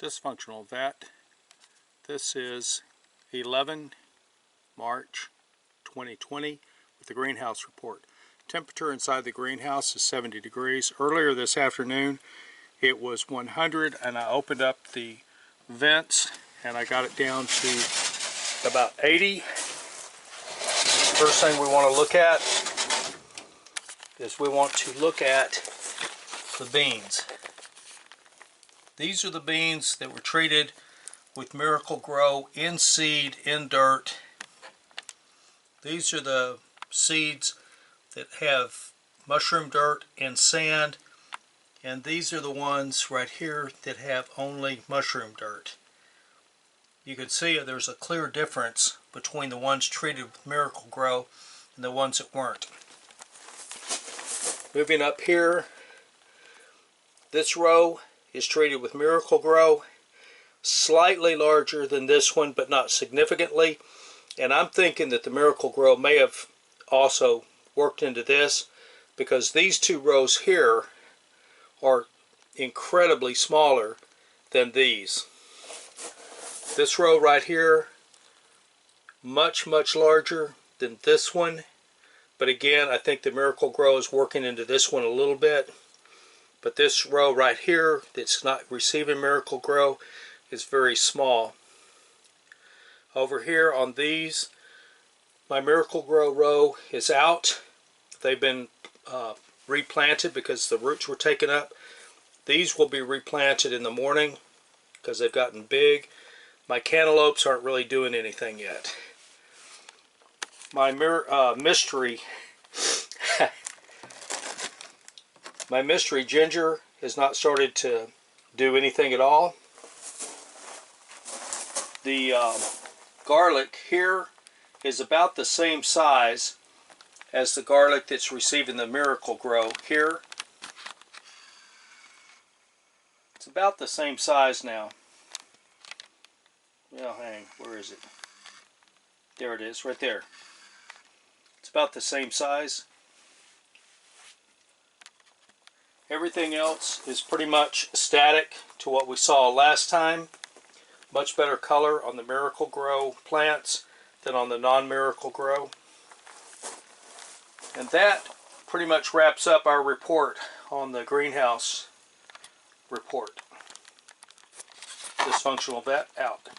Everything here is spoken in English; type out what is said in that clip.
Dysfunctional vet. This is 11 March 2020 with the greenhouse report. Temperature inside the greenhouse is 70 degrees. Earlier this afternoon it was 100 and I opened up the vents and I got it down to about 80. First thing we want to look at is we want to look at the beans. These are the beans that were treated with Miracle-Gro in seed, in dirt. These are the seeds that have mushroom dirt and sand, and these are the ones right here that have only mushroom dirt. You can see there's a clear difference between the ones treated with Miracle-Gro and the ones that weren't. Moving up here, this row is treated with Miracle-Gro, slightly larger than this one but not significantly, and I'm thinking that the Miracle-Gro may have also worked into this because these two rows here are incredibly smaller than these. This row right here, much larger than this one, but again I think the Miracle-Gro is working into this one a little bit. But this row right here that's not receiving Miracle-Gro is very small. Over here on these, my Miracle-Gro row is out. They've been replanted because the roots were taken up. These will be replanted in the morning because they've gotten big. My cantaloupes aren't really doing anything yet. My mystery My mystery ginger has not started to do anything at all. The garlic here is about the same size as the garlic that's receiving the Miracle-Gro here. It's about the same size now. Well, hang, where is it? There it is, right there. It's about the same size. Everything else is pretty much static to what we saw last time. Much better color on the Miracle-Gro plants than on the non-Miracle-Gro. And that pretty much wraps up our report on the greenhouse report. Dysfunctional vet out.